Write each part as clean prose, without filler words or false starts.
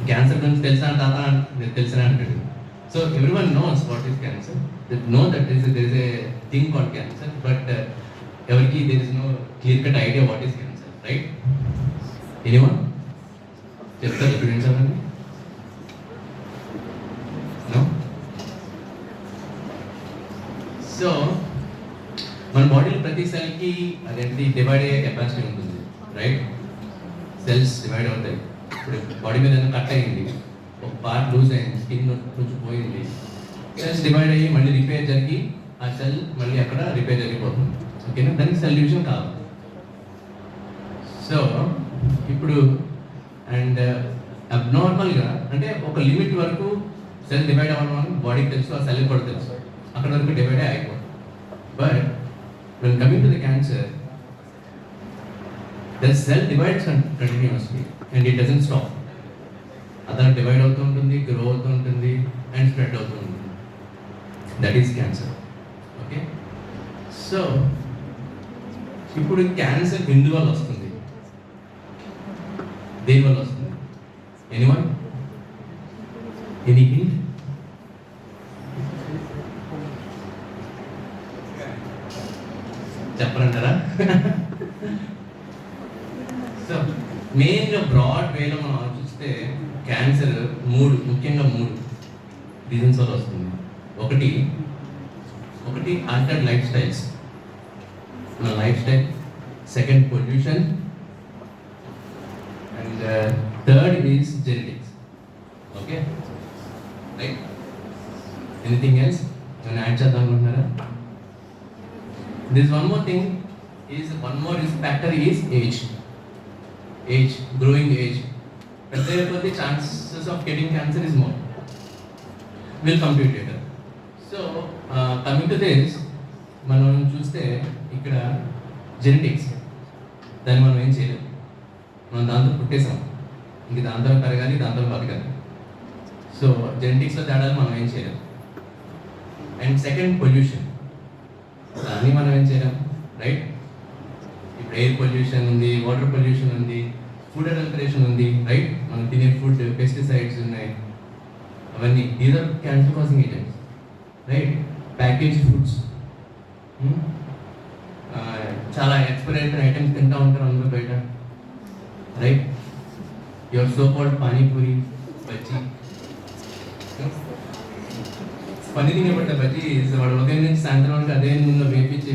Cancer గురించి తెలిసిన తాత తెలిసిన అంటాడు. So every one knows what is cancer, no that is there is a thing called cancer, but ఎవరికి there is no clear cut idea what is cancer, right? Anyone చెప్తారు students అవన్నీ? No. So మన బాడీలో ప్రతి సెల్కి అదేంటి divide అయ్యే capacity ఉంటుంది, right? Cells divide అవుతాయి. ఇప్పుడు బాడీ మీద కట్ అయ్యింది, ఒక పార్ట్ లూజ్ అయింది, స్కిన్ కొంచెం పోయింది, సెల్స్ డివైడ్ అయ్యి మళ్ళీ రిపేర్ జరిగి ఆ సెల్ మళ్ళీ అక్కడ రిపేర్ జరిగిపోతుంది. ఓకేనా? దానికి సెల్ డివిజన్ కావాలి. సో ఇప్పుడు అండ్ అబ్నార్మల్గా అంటే ఒక లిమిట్ వరకు సెల్ డివైడ్ అవ్వడం బాడీకి తెలుసు, ఆ సెల్ కూడా తెలుసు, అక్కడ వరకు డివైడ్ అయిపోతుంది. But when coming to the cancer, the cell divides continuously and it doesn't stop. Other divide అవుతూ ఉంటుంది, గ్రో అవుతూ ఉంటుంది అండ్ స్ప్రెడ్ అవుతూ ఉంటుంది. That is cancer. Okay, so ఇప్పుడు క్యాన్సర్ ఎందువల్ల వస్తుంది, దేనివల్ల వస్తుంది? ఎనీవన్? Any hint? చెప్పరంటారా? సో మెయిన్గా బ్రాడ్ వేలో మనం ఆలోచిస్తే క్యాన్సర్ ముఖ్యంగా మూడు రీజన్స్ వల్ల వస్తుంది. ఒకటి ఆల్టర్డ్ లైఫ్ స్టైల్స్, మన life style. Second pollution, and third is genetics. Okay, right? Anything else నేను యాడ్ చేద్దాం అనుకుంటున్నారా? This one more risk factor is age, growing age. Therefore, the chances of getting cancer is more. We'll come to it later. So, coming to this, మనం చూస్తే ఇక్కడ genetics, దాన్ని మనం ఏం చేయలేం, మనం దాంతో పుట్టేసాం, ఇంక దాంతో పెరగాలి, దాంతో బతకాలి. సో జెనెటిక్స్లో తేడాలు మనం ఏం చేయలేం. అండ్ సెకండ్ పొల్యూషన్, దాన్ని మనం ఏం చేయలేం, రైట్? ఇప్పుడు ఎయిర్ పొల్యూషన్ ఉంది, వాటర్ పొల్యూషన్ ఉంది, ఫుడ్ అడల్టరేషన్ ఉంది, రైట్? మనం తినే ఫుడ్ పెస్టిసైడ్స్ ఉన్నాయి, అవన్నీ these are cancer causing agents, right? Package foods, చాలా ఎక్స్పైరీ ఐటమ్స్ తింటూ ఉంటారు అందరూ బయట, రైట్? Your so called panipuri, bajji. పని తినేపట్ల బజ్జీ వాడు ఉదయం నుంచి సాయంత్రం వరకు అదే నూనెలో వేపించి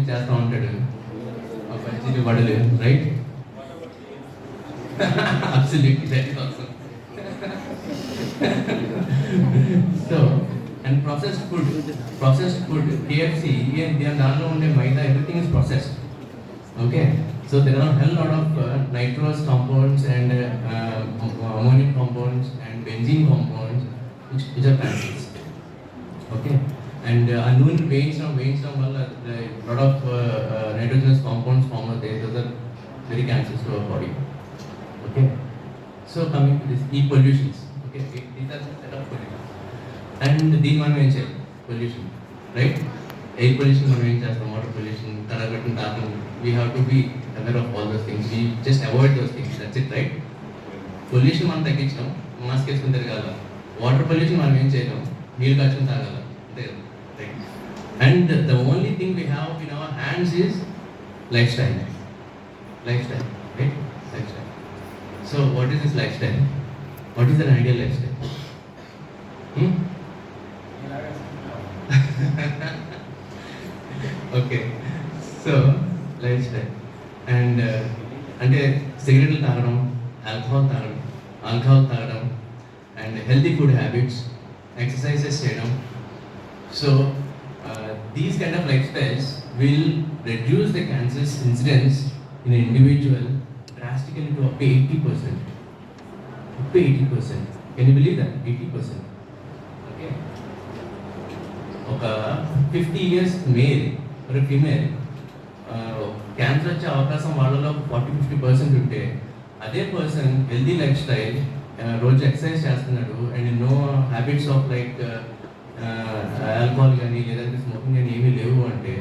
చేస్తూ ఉంటాడు ఆ బజ్జీలు వడలు, right? Absolutely, that is also. So and processed food, KFC, దానిలో ఉండే మైదా, everything is processed. Okay, so there are hell lot of nitroso compounds and ammonium compounds and benzene compounds which are cancerous. Okay, and a nune వేయించడం వల్ల lot of nitrogenous compounds form there. Those are very cancerous to our body. Okay, so coming to this pollutions. Okay, these are set of pollutions. And దీని మనం ఏం చేయాలి? Pollution, right? Air pollution మనం ఏం చేస్తాం, water pollution, కరగట్టిన తాపం. We have to be aware of all those things. We just avoid those things. That's it, right? Pollution మనం తగ్గించడం, మాస్క్ వేసుకుని తిరగాల. వాటర్ పొల్యూషన్ మనం ఏం చేయలేం, నీళ్ళు కాచుకుని తాగాల, అంతే కదా, right? And the only thing we have in our hands is life style, right? Life style. So what is this life style? What is an ideal life style? Okay, so life style and అంటే సిగరెట్లు తాగడం, alcohol తాగడం and healthy food habits, exercises చేయడం. So these kind of lifestyles will reduce the cancer incidence in an individual drastically to up to 80%. Up to 80%. Can you believe that? 80%. Okay. ఒక 50 years male or a female cancer వచ్చే అవకాశం వాళ్ళలో 40-50% ఉంటే, అదే person healthy lifestyle, రోజు exercise చేస్తున్నాడు and no habits of like alcohol కానీ లేదంటే స్మోకింగ్ కానీ ఏమీ లేవు అంటే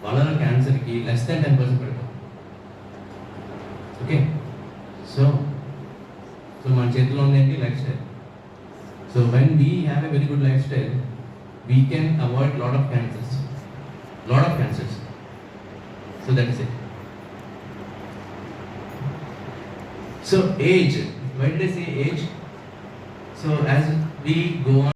వాళ్ళలో క్యాన్సర్కి less than 10% పడిపోతుంది. ఓకే, సో మన మన చేతిలో ఉంది life style. So when we have a very good life style, we can avoid lot of cancers. So that is it. So age, why did I say age? So as we go on